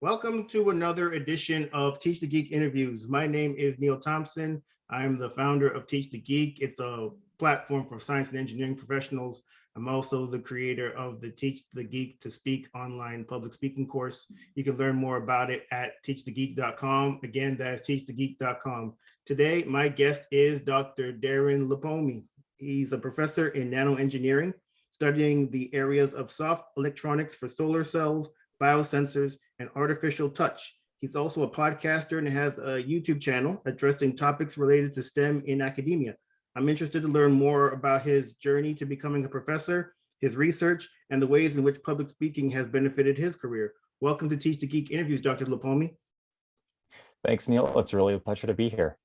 Welcome to another edition of Teach the Geek interviews. My name is Neil Thompson. I'm the founder of Teach the Geek. It's a platform for science and engineering professionals. I'm also the creator of the Teach the Geek to Speak online public speaking course. You can learn more about it at teachthegeek.com. Again, that's teachthegeek.com. Today, my guest is Dr. Darren Lipomi. He's a professor in nanoengineering, studying the areas of soft electronics for solar cells, biosensors, and artificial touch. He's also a podcaster and has a YouTube channel addressing topics related to STEM in academia. I'm interested to learn more about his journey to becoming a professor, his research, and the ways in which public speaking has benefited his career. Welcome to Teach the Geek interviews, Dr. Lipomi. Thanks, Neil. It's really a pleasure to be here.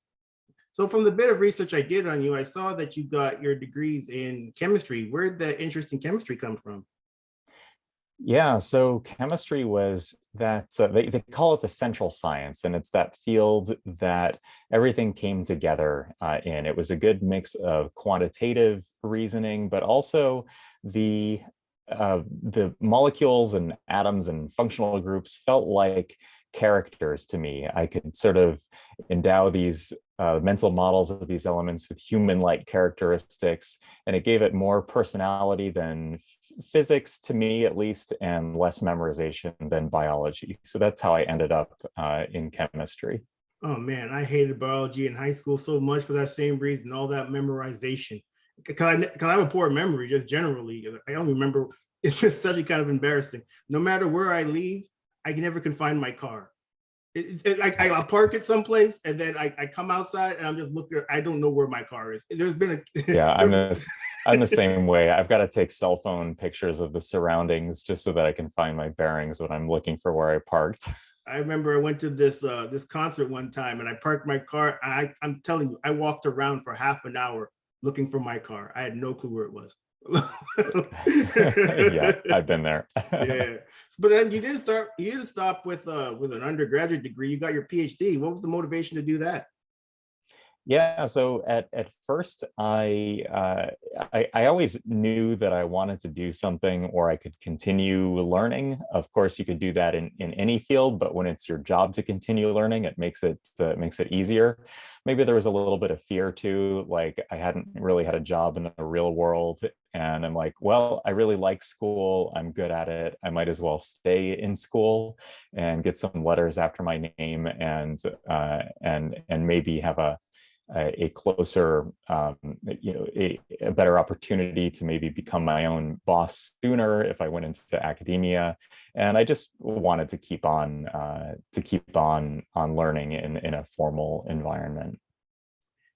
So from the bit of research I did on you, I saw that you got your degrees in chemistry. Where did that interest in chemistry come from? Yeah, so chemistry was that they call it the central science, and it's that field that everything came together in. It was a good mix of quantitative reasoning, but also the molecules and atoms and functional groups felt like characters to me. I could sort of endow these mental models of these elements with human-like characteristics, and it gave it more personality than physics, to me at least, and less memorization than biology. So that's how I ended up in chemistry. Oh man, I hated biology in high school so much for that same reason, all that memorization. Because I have a poor memory, just generally. I don't remember. It's just such kind of embarrassing. No matter where I leave, I never can find my car. I park it someplace and then I come outside and I'm just looking. I don't know where my car is. There's been a Yeah, I'm the same way. I've got to take cell phone pictures of the surroundings just so that I can find my bearings when I'm looking for where I parked. I remember I went to this concert one time and I parked my car. I'm telling you, I walked around for half an hour looking for my car. I had no clue where it was. Yeah, I've been there. Yeah, but then you didn't stop with an undergraduate degree. You got your PhD. What was the motivation to do that? Yeah, so at first I always knew that I wanted to do something or I could continue learning. Of course, you could do that in any field, but when it's your job to continue learning, it makes it easier. Maybe there was a little bit of fear too, like I hadn't really had a job in the real world, and I'm like, well, I really like school. I'm good at it. I might as well stay in school and get some letters after my name and maybe have a closer, a better opportunity to maybe become my own boss sooner if I went into academia. And I just wanted to keep on learning in a formal environment.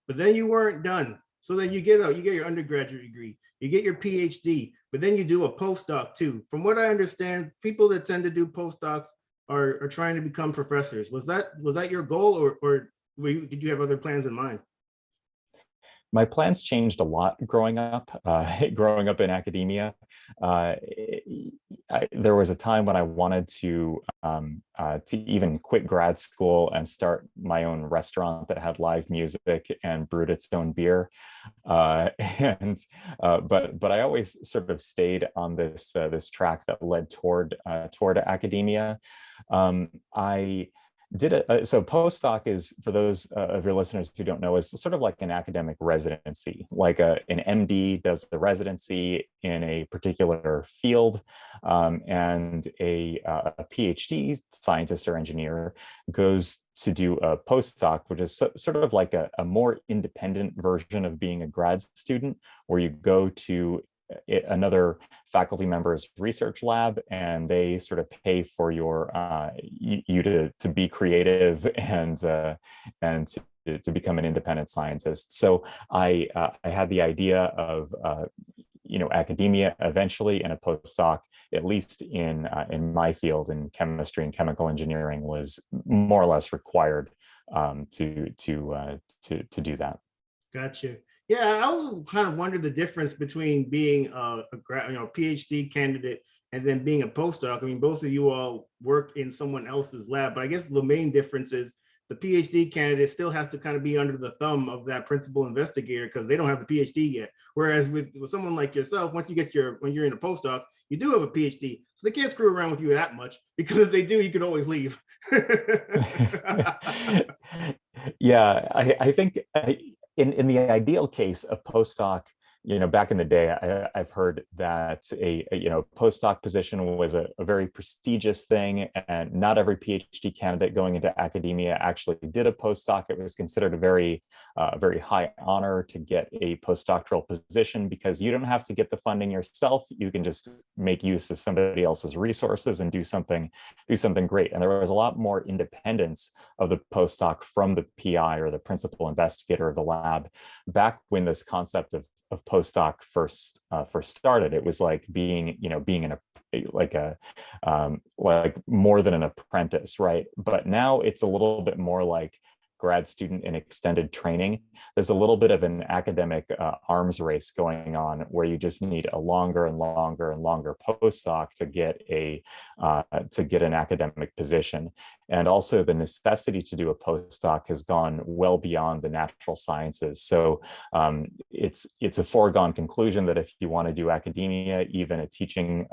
But then you weren't done. So then you get your undergraduate degree, you get your PhD, but then you do a postdoc too. From what I understand, people that tend to do postdocs are trying to become professors. Was that your goal, or did you have other plans in mind? My plans changed a lot growing up. Growing up in academia, there was a time when I wanted to even quit grad school and start my own restaurant that had live music and brewed its own beer. But I always sort of stayed on this track that led toward academia. I did it. So postdoc is, for those of your listeners who don't know, is sort of like an academic residency, like an MD does the residency in a particular field, and a PhD scientist or engineer goes to do a postdoc, which is sort of like a more independent version of being a grad student, where you go to another faculty member's research lab, and they sort of pay for you to be creative and to become an independent scientist. So I had the idea of academia eventually, and a postdoc, at least in my field in chemistry and chemical engineering, was more or less required to do that. Gotcha. Yeah, I also kind of wondered the difference between being a PhD candidate and then being a postdoc. I mean, both of you all work in someone else's lab, but I guess the main difference is the PhD candidate still has to kind of be under the thumb of that principal investigator because they don't have the PhD yet. Whereas with someone like yourself, once you get when you're in a postdoc, you do have a PhD. So they can't screw around with you that much, because if they do, you can always leave. Yeah, I think in the ideal case, a postdoc, back in the day, I've heard that a postdoc position was a very prestigious thing, and not every PhD candidate going into academia actually did a postdoc. It was considered a very high honor to get a postdoctoral position, because you don't have to get the funding yourself. You can just make use of somebody else's resources and do something great. And there was a lot more independence of the postdoc from the PI, or the principal investigator of the lab, back when this concept of postdoc first started. It was like being in like more than an apprentice, right? But now it's a little bit more like grad student in extended training. There's a little bit of an academic arms race going on, where you just need a longer and longer and longer postdoc to get an academic position. And also the necessity to do a postdoc has gone well beyond the natural sciences. So it's a foregone conclusion that if you want to do academia, even a teaching,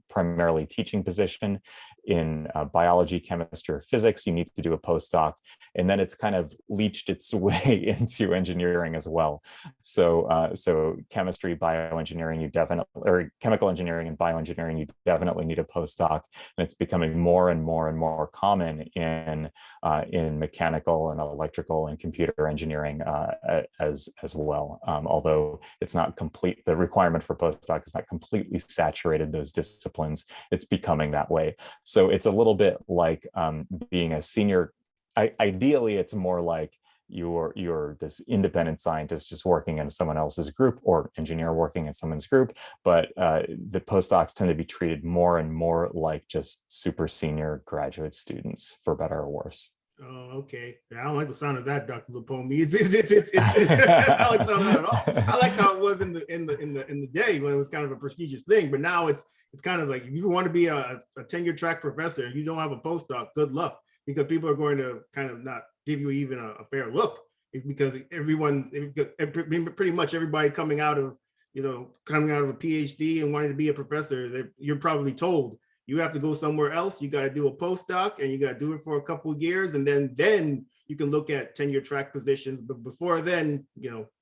primarily teaching position in biology, chemistry, or physics, you need to do a postdoc. And then it's kind of leached its way into engineering as well. So chemistry, bioengineering, or chemical engineering and bioengineering, you definitely need a postdoc. And it's becoming more and more and more common in mechanical and electrical and computer engineering as well. Although it's not complete, the requirement for postdoc is not completely saturated those disciplines. It's becoming that way. So it's a little bit like being a senior. Ideally, it's more like you're this independent scientist just working in someone else's group, or engineer working in someone's group. But the postdocs tend to be treated more and more like just super senior graduate students, for better or worse. Oh, okay. I don't like the sound of that, Dr. Lipomi. I don't like the sound of that at all. I liked how it was in the day when it was kind of a prestigious thing, but now it's kind of like, if you want to be a tenure track professor and you don't have a postdoc, good luck, because people are going to kind of not give you even a fair look, because pretty much everybody coming out of a PhD and wanting to be a professor, you're probably told you have to go somewhere else. You got to do a postdoc, and you got to do it for a couple of years, and then you can look at tenure track positions. But before then,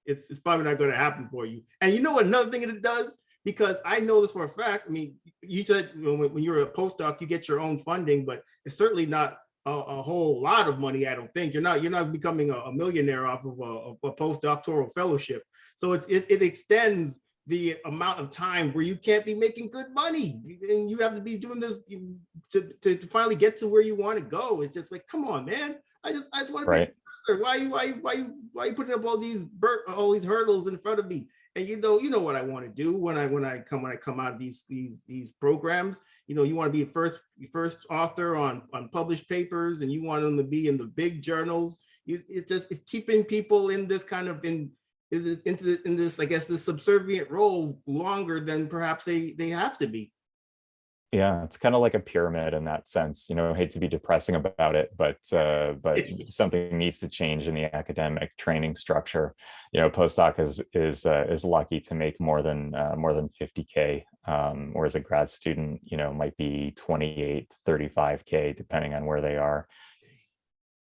it's probably not going to happen for you. And another thing it does, because I know this for a fact. I mean, you said when you're a postdoc, you get your own funding, but it's certainly not a whole lot of money. I don't think you're not becoming a millionaire off of a postdoctoral fellowship. So it extends the amount of time where you can't be making good money, and you have to be doing this to finally get to where you want to go. It's just like, come on, man. I just want to be a professor. Why you putting up all these hurdles in front of me? And you know what I want to do when I come out of these programs. You want to be first author on published papers, and you want them to be in the big journals. It's keeping people in this kind of in this, I guess, this subservient role longer than perhaps they have to be. Yeah, it's kind of like a pyramid in that sense. I hate to be depressing about it, but something needs to change in the academic training structure. Postdoc is lucky to make more than 50K, whereas a grad student, might be 28, 35K, depending on where they are.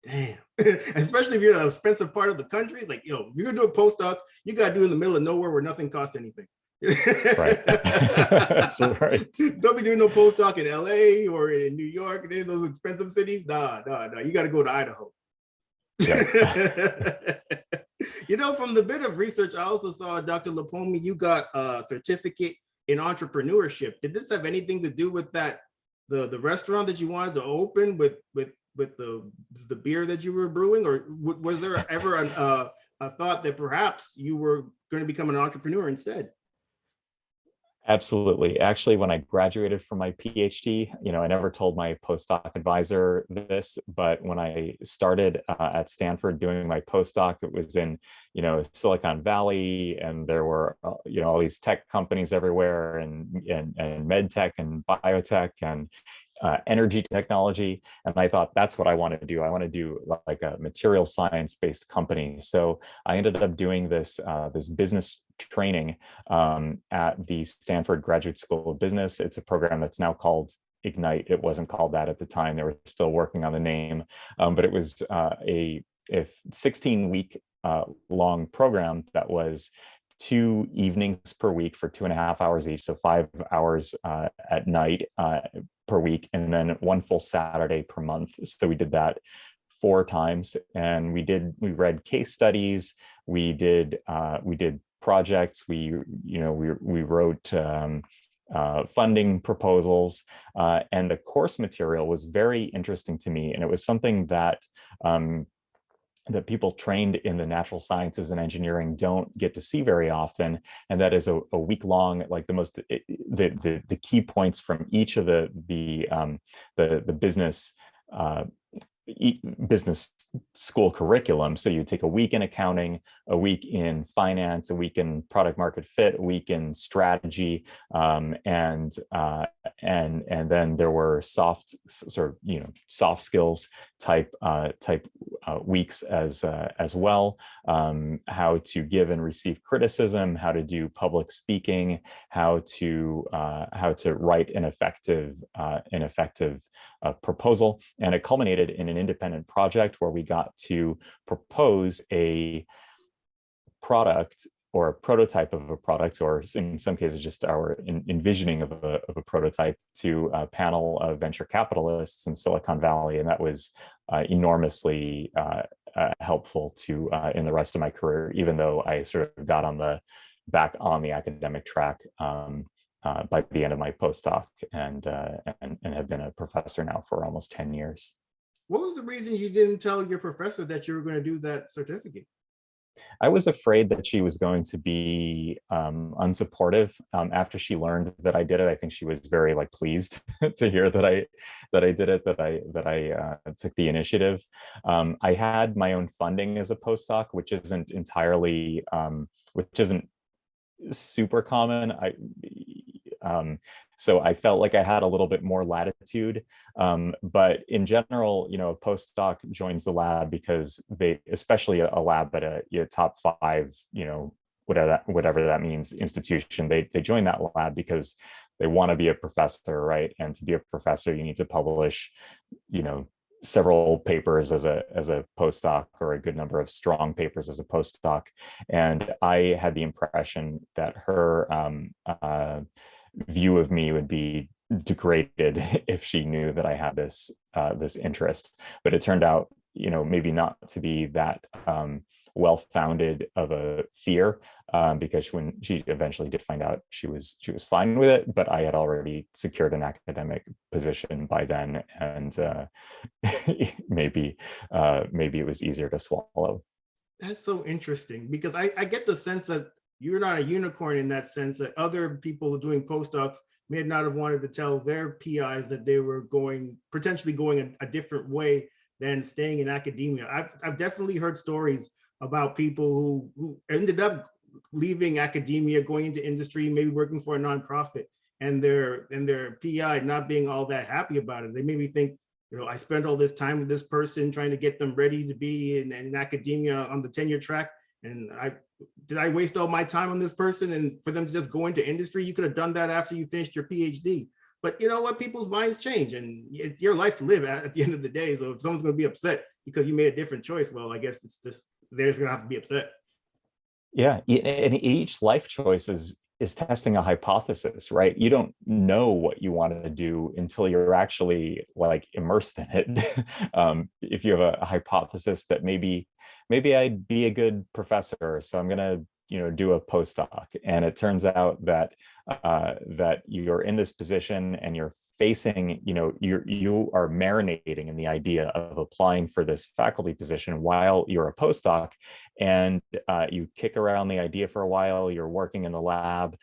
Damn. Especially if you're in an expensive part of the country. Like, if you're gonna do a postdoc, you gotta do it in the middle of nowhere where nothing costs anything. Right. That's right. Don't be doing no postdoc in LA or in New York and in those expensive cities. Nah. You got to go to Idaho. Yeah. From the bit of research I also saw, Dr. Lipomi, you got a certificate in entrepreneurship. Did this have anything to do with that, the restaurant that you wanted to open with the beer that you were brewing, or was there ever a thought that perhaps you were going to become an entrepreneur instead? Absolutely. Actually, when I graduated from my PhD, I never told my postdoc advisor this, but when I started at Stanford doing my postdoc, it was in, Silicon Valley, and there were, all these tech companies everywhere, and med tech and biotech, and energy technology. And I thought, that's what I want to do. I want to do like a material science based company. So I ended up doing this business training at the Stanford Graduate School of Business. It's a program that's now called Ignite. It wasn't called that at the time. They were still working on the name, but it was a 16-week long program that was 2 evenings per week for 2.5 hours each, so 5 hours at night per week, and then 1 full Saturday per month. So we did that 4 times, and we read case studies, we did projects, we wrote funding proposals, and the course material was very interesting to me, and it was something that that people trained in the natural sciences and engineering don't get to see very often, and that is a week long, like the key points from each of the business business school curriculum. So you take a week in accounting, a week in finance, a week in product market fit, a week in strategy, and then there were soft skills type weeks as well. How to give and receive criticism, how to do public speaking, how to write an effective proposal, and it culminated in an independent project where we got to propose a product or a prototype of a product, or in some cases just our envisioning of a prototype, to a panel of venture capitalists in Silicon Valley, and that was enormously helpful to in the rest of my career, even though I sort of got back on the academic track by the end of my postdoc, and have been a professor now for almost 10 years. What was the reason you didn't tell your professor that you were going to do that certificate? I was afraid that she was going to be unsupportive. After she learned that I did it, I think she was very pleased to hear that I did it, that I took the initiative. I had my own funding as a postdoc, which isn't super common. So I felt like I had a little bit more latitude, but in general, a postdoc joins the lab because especially a lab at a top 5, whatever that means, institution, they join that lab because they want to be a professor, right? And to be a professor, you need to publish, several papers as a postdoc, or a good number of strong papers as a postdoc. And I had the impression that her view of me would be degraded if she knew that I had this interest. But it turned out, maybe not to be that well-founded of a fear, because when she eventually did find out, she was fine with it. But I had already secured an academic position by then, and maybe it was easier to swallow. That's so interesting, because I get the sense that you're not a unicorn in that sense, that other people doing postdocs may not have wanted to tell their PIs that they were potentially going a different way than staying in academia. I've definitely heard stories about people who ended up leaving academia, going into industry, maybe working for a nonprofit, and their PI not being all that happy about it. They maybe think, I spent all this time with this person trying to get them ready to be in academia on the tenure track, and did I waste all my time on this person? And for them to just go into industry, you could have done that after you finished your PhD. But you know what? People's minds change, and it's your life to live at the end of the day. So if someone's going to be upset because you made a different choice, well, I guess it's just they're going to have to be upset. Yeah, and each life choice is testing a hypothesis, right? You don't know what you want to do until you're actually immersed in it. If you have a hypothesis that maybe I'd be a good professor, so I'm gonna do a postdoc, and it turns out that you're in this position and you're facing, you are marinating in the idea of applying for this faculty position while you're a postdoc, and you kick around the idea for a while. You're working in the lab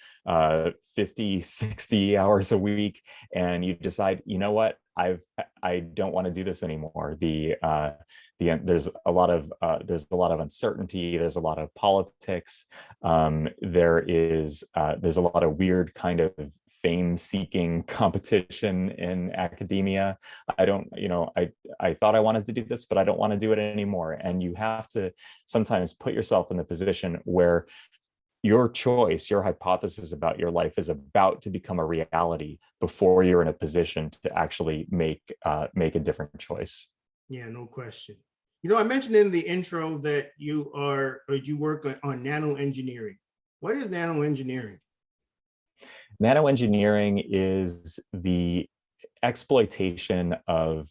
50, 60 hours a week, and you decide, what, I don't want to do this anymore. There's a lot of uncertainty. There's a lot of politics. There's a lot of weird kind of fame-seeking competition in academia. I don't, I thought I wanted to do this, but I don't want to do it anymore. And you have to sometimes put yourself in the position where your choice, your hypothesis about your life is about to become a reality before you're in a position to actually make a different choice. Yeah, no question. I mentioned in the intro that you work on nanoengineering. What is nanoengineering? Nanoengineering is the exploitation of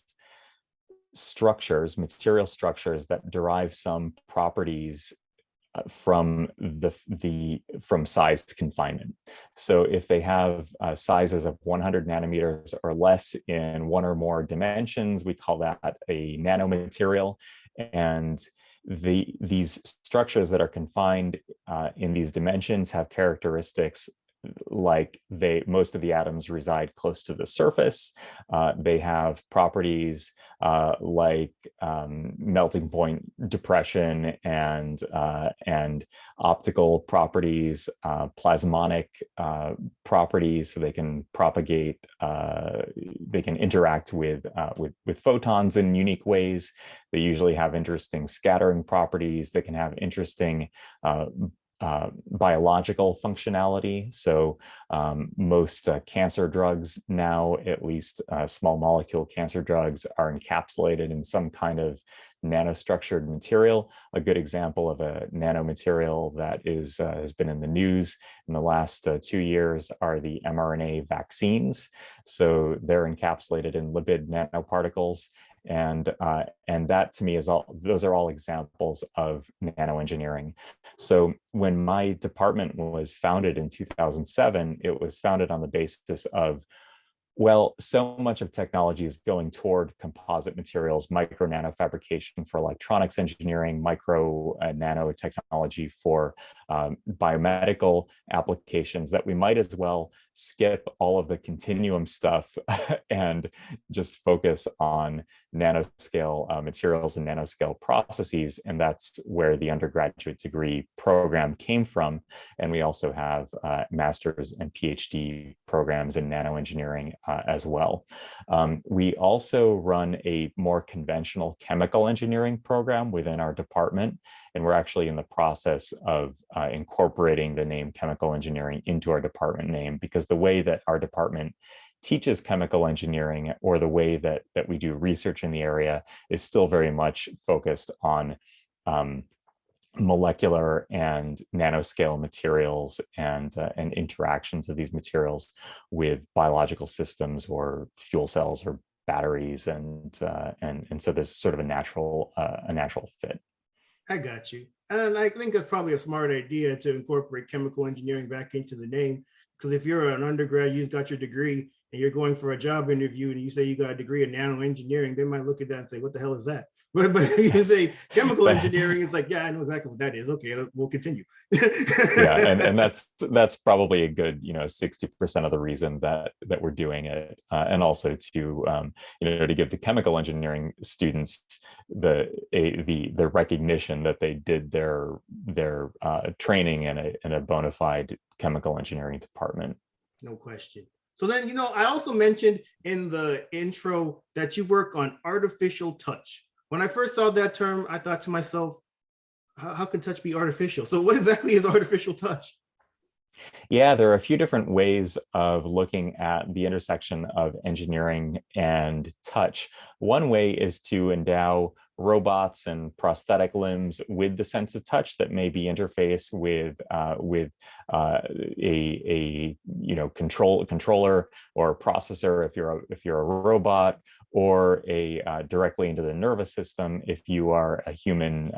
structures, material structures that derive some properties from from size confinement. So if they have sizes of 100 nanometers or less in one or more dimensions, we call that a nanomaterial. And these structures that are confined in these dimensions have characteristics like most of the atoms reside close to the surface. They have properties like melting point depression and optical properties, plasmonic properties, so they can propagate, they can interact with photons in unique ways. They usually have interesting scattering properties. They can have interesting biological functionality. So most cancer drugs now, at least small molecule cancer drugs, are encapsulated in some kind of nanostructured material. A good example of a nanomaterial that has been in the news in the last 2 years are the mRNA vaccines. So they're encapsulated in lipid nanoparticles. And that to me those are all examples of nanoengineering. So when my department was founded in 2007, it was founded on the basis of, well, so much of technology is going toward composite materials, micro nanofabrication for electronics engineering, micro nanotechnology for biomedical applications, that we might as well skip all of the continuum stuff and just focus on nanoscale materials and nanoscale processes. And that's where the undergraduate degree program came from. And we also have master's and PhD programs in nanoengineering as well. We also run a more conventional chemical engineering program within our department, and we're actually in the process of incorporating the name chemical engineering into our department name, because the way that our department teaches chemical engineering, or the way that we do research in the area, is still very much focused on molecular and nanoscale materials and interactions of these materials with biological systems or fuel cells or batteries, and so there's sort of a natural fit. I got you. And I think that's probably a smart idea to incorporate chemical engineering back into the name, because if you're an undergrad, you've got your degree and you're going for a job interview and you say you got a degree in nanoengineering, they might look at that and say, what the hell is that? But you say chemical engineering, is like, yeah, I know exactly what that is. Okay, we'll continue. Yeah, and that's probably a good 60% of the reason that we're doing it, and also to to give the chemical engineering students the recognition that they did their training in a bona fide chemical engineering department. No question. So then, I also mentioned in the intro that you work on artificial touch. When I first saw that term, I thought to myself, how can touch be artificial? So what exactly is artificial touch? Yeah, there are a few different ways of looking at the intersection of engineering and touch. One way is to endow robots and prosthetic limbs with the sense of touch that may be interfaced with a controller or a processor if you're a robot, or directly into the nervous system if you are a human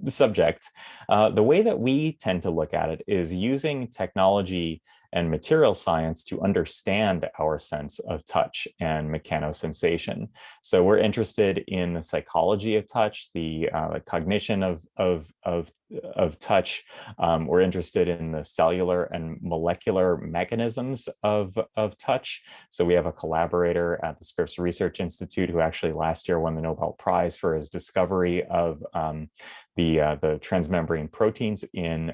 subject. The way that we tend to look at it is using technology and material science to understand our sense of touch and mechanosensation. So we're interested in the psychology of touch, the cognition of touch. We're interested in the cellular and molecular mechanisms of touch. So we have a collaborator at the Scripps Research Institute who actually last year won the Nobel Prize for his discovery of the transmembrane proteins in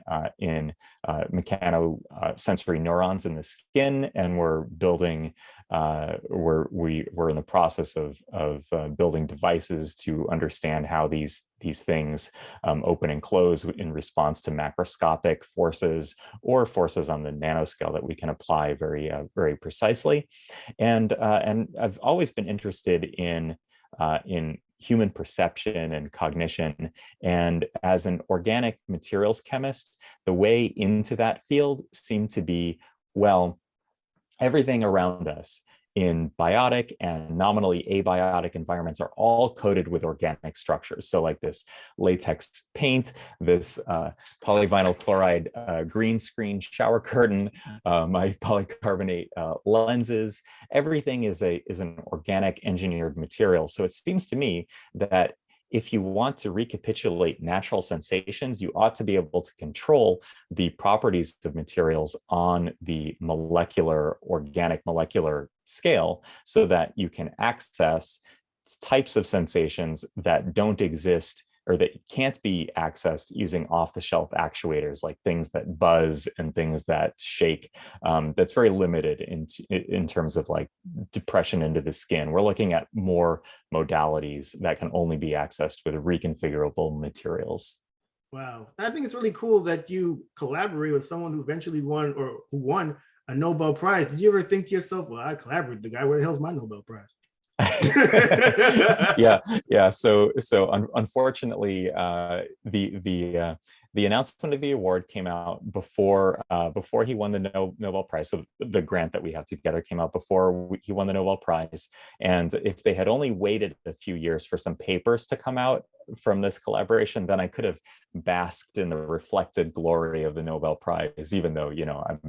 mechanosensory neurons in the skin, and we're building, we're in the process of building devices to understand how these things open and close in response to macroscopic forces or forces on the nanoscale that we can apply very precisely. And I've always been interested in human perception and cognition. And as an organic materials chemist, the way into that field seemed to be, well, everything around us in biotic and nominally abiotic environments are all coated with organic structures. So like this latex paint, this polyvinyl chloride green screen shower curtain, my polycarbonate lenses, everything is an organic engineered material. So it seems to me that if you want to recapitulate natural sensations, you ought to be able to control the properties of materials on the organic molecular scale, so that you can access types of sensations that don't exist or that can't be accessed using off-the-shelf actuators, like things that buzz and things that shake. That's very limited in terms of like depression into the skin. We're looking at more modalities that can only be accessed with reconfigurable materials. Wow. I think it's really cool that you collaborate with someone who eventually won, or who won a Nobel Prize. Did you ever think to yourself, well, I collaborated with the guy, where the hell's my Nobel Prize? yeah. So unfortunately, the announcement of the award came out before he won the Nobel Prize. So the grant that we have together came out before he won the Nobel Prize. And if they had only waited a few years for some papers to come out from this collaboration, then I could have basked in the reflected glory of the Nobel Prize, even though, you know, I'm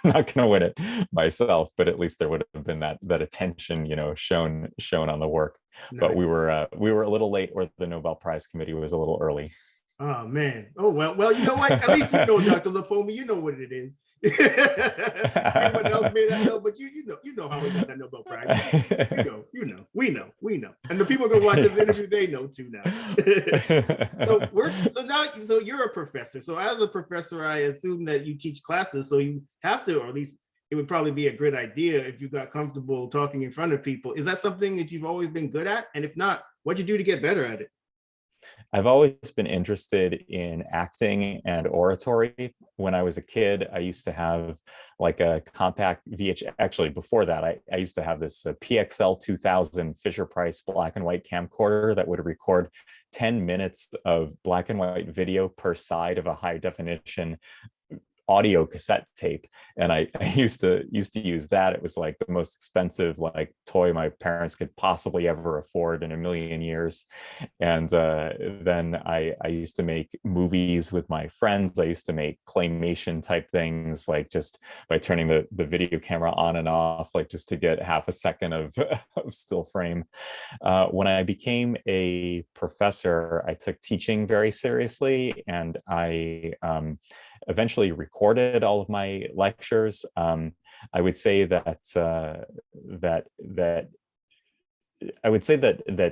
not going to win it myself, but at least there would have been that attention, you know, shown on the work. Nice. But we were a little late, or the Nobel Prize committee was a little early. Oh man. Oh well, you know what? At least you know, Dr. Lipomi, you know what it is. Everyone else may not know, but you know how we got that Nobel Prize. We know. And the people gonna watch this interview, they know too now. So you're a professor. So as a professor, I assume that you teach classes. So you have to, or at least it would probably be a good idea if you got comfortable talking in front of people. Is that something that you've always been good at? And if not, what'd you do to get better at it? I've always been interested in acting and oratory. When I was a kid, I used to have like a compact VHS. Actually, before that, I used to have this PXL 2000 Fisher-Price black and white camcorder that would record 10 minutes of black and white video per side of a high definition audio cassette tape, and I used to use that. It was like the most expensive like toy my parents could possibly ever afford in a million years. And then I used to make movies with my friends. I used to make claymation type things, like just by turning the video camera on and off, like just to get half a second of still frame. When I became a professor, I took teaching very seriously, and I eventually recorded all of my lectures. I would say that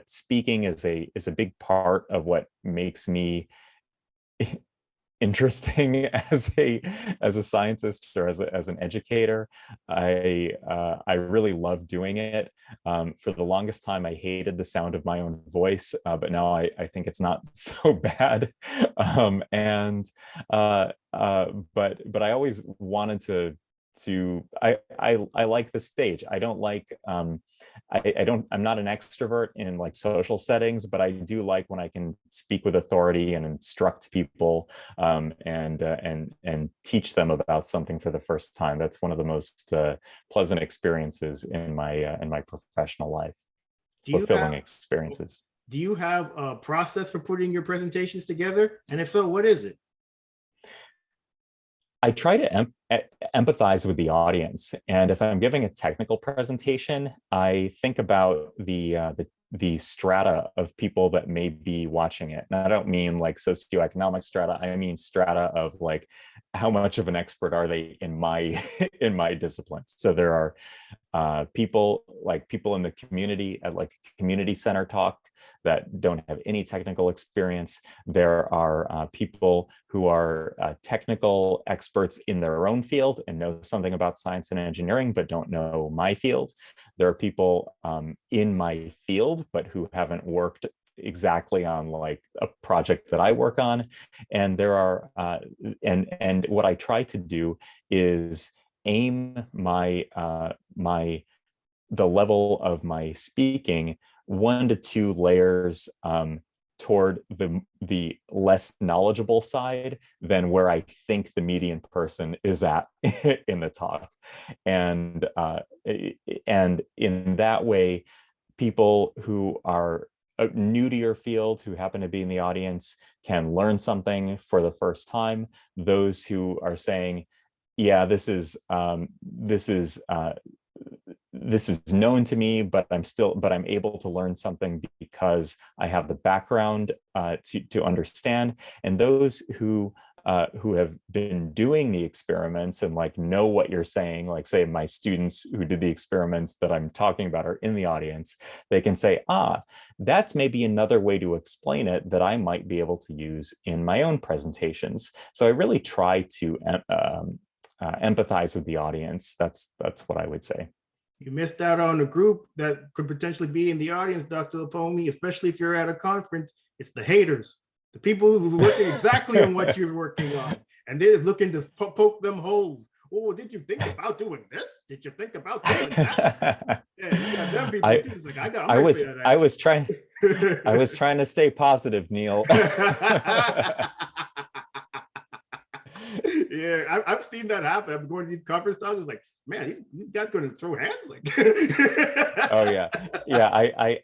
speaking is a big part of what makes me interesting as a scientist or as an educator. I really love doing it. For the longest time, I hated the sound of my own voice, but now I think it's not so bad. But I always wanted to I like the stage. I don't like I'm not an extrovert in like social settings, but I do like when I can speak with authority and instruct people, and teach them about something for the first time. That's one of the most pleasant experiences in my professional life. Fulfilling experiences. Do you have a process for putting your presentations together? And if so, what is it? I try to empathize with the audience, and if I'm giving a technical presentation, I think about the the strata of people that may be watching it. And I don't mean like socioeconomic strata, I mean strata of like how much of an expert are they in my in my discipline. So there are people in the community at like a community center talk that don't have any technical experience. There are people who are technical experts in their own field and know something about science and engineering, but don't know my field. There are people in my field, but who haven't worked exactly on like a project that I work on. And there are, and what I try to do is aim the level of my speaking 1 to 2 layers toward the less knowledgeable side than where I think the median person is at in the talk. And in that way, people who are new to your field, who happen to be in the audience, can learn something for the first time. Those who are saying, yeah, this is known to me, but I'm able to learn something because I have the background to understand. And those who have been doing the experiments and like know what you're saying, like say my students who did the experiments that I'm talking about are in the audience, they can say, that's maybe another way to explain it that I might be able to use in my own presentations. So I really try to empathize with the audience. That's what I would say. You missed out on a group that could potentially be in the audience, Dr. Lipomi, especially if you're at a conference. It's the haters, the people who are working exactly on what you're working on. And they're looking to poke them holes. Oh, did you think about doing this? Did you think about doing that? Yeah, you got them people too. It's like, I was trying to stay positive, Neil. Yeah, I've seen that happen. I'm going to these conference talks. It's like, man, these guys going to throw hands like. Oh yeah.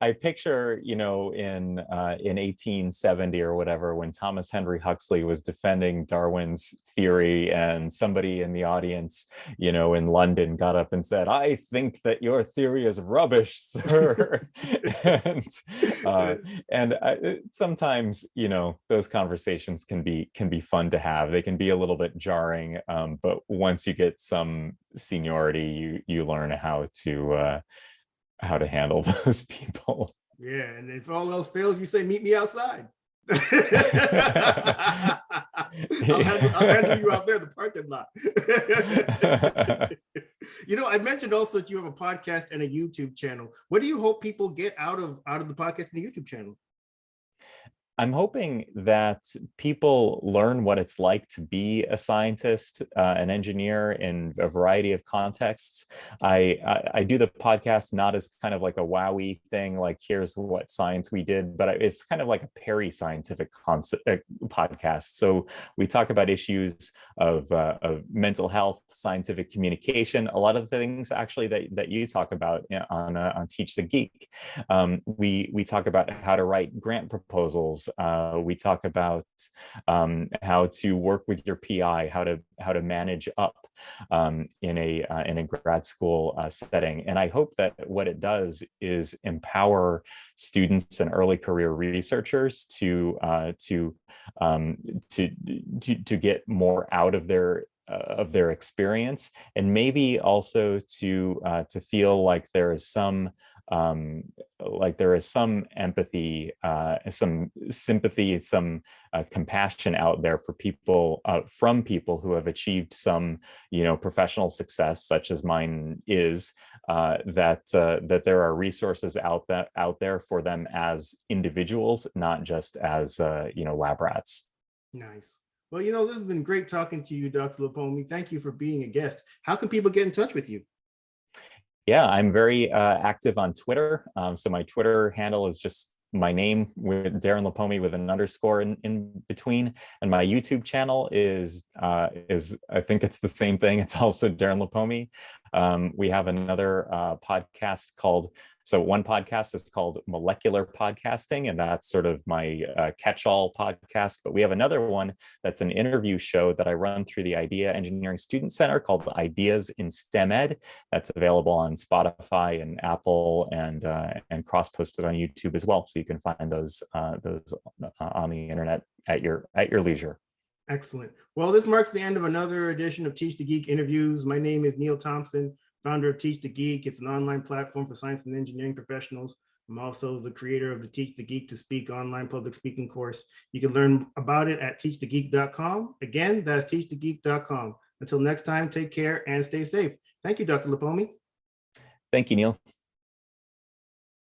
I picture, in 1870 or whatever, when Thomas Henry Huxley was defending Darwin's theory, and somebody in the audience, in London got up and said, "I think that your theory is rubbish, sir." Sometimes, those conversations can be fun to have. They can be a little bit jarring, but once you get some seniority, you learn how to handle those people. Yeah, and if all else fails, you say, "Meet me outside." I'll handle you out there in the parking lot. I mentioned also that you have a podcast and a YouTube channel. What do you hope people get out of the podcast and the YouTube channel? I'm hoping that people learn what it's like to be a scientist, an engineer in a variety of contexts. I do the podcast not as kind of like a wowie thing, like here's what science we did, but it's kind of like a peri-scientific podcast. So we talk about issues of mental health, scientific communication, a lot of the things actually that you talk about on Teach the Geek. We talk about how to write grant proposals. We talk about how to work with your PI, how to manage up in a grad school setting. And I hope that what it does is empower students and early career researchers to get more out of their experience, and maybe also to feel like there is some empathy, some sympathy, some compassion out there for people, from people who have achieved some, professional success, such as mine is, that there are resources out there for them as individuals, not just as lab rats. Nice. Well, this has been great talking to you, Dr. Lipomi. Thank you for being a guest. How can people get in touch with you? Yeah, I'm very active on Twitter. So my Twitter handle is just my name with Darren Lipomi with an underscore in between. And my YouTube channel is I think it's the same thing. It's also Darren Lipomi. We have another podcast called, so one podcast is called Molecular Podcasting, and that's sort of my catch-all podcast. But we have another one that's an interview show that I run through the Idea Engineering Student Center called Ideas in STEM Ed. That's available on Spotify and Apple, and cross-posted on YouTube as well. So you can find those on the internet at your leisure. Excellent. Well, this marks the end of another edition of Teach the Geek interviews. My name is Neil Thompson, founder of Teach the Geek. It's an online platform for science and engineering professionals. I'm also the creator of the Teach the Geek to Speak online public speaking course. You can learn about it at teachthegeek.com. Again, that's teachthegeek.com. Until next time, take care and stay safe. Thank you, Dr. Lipomi. Thank you, Neil.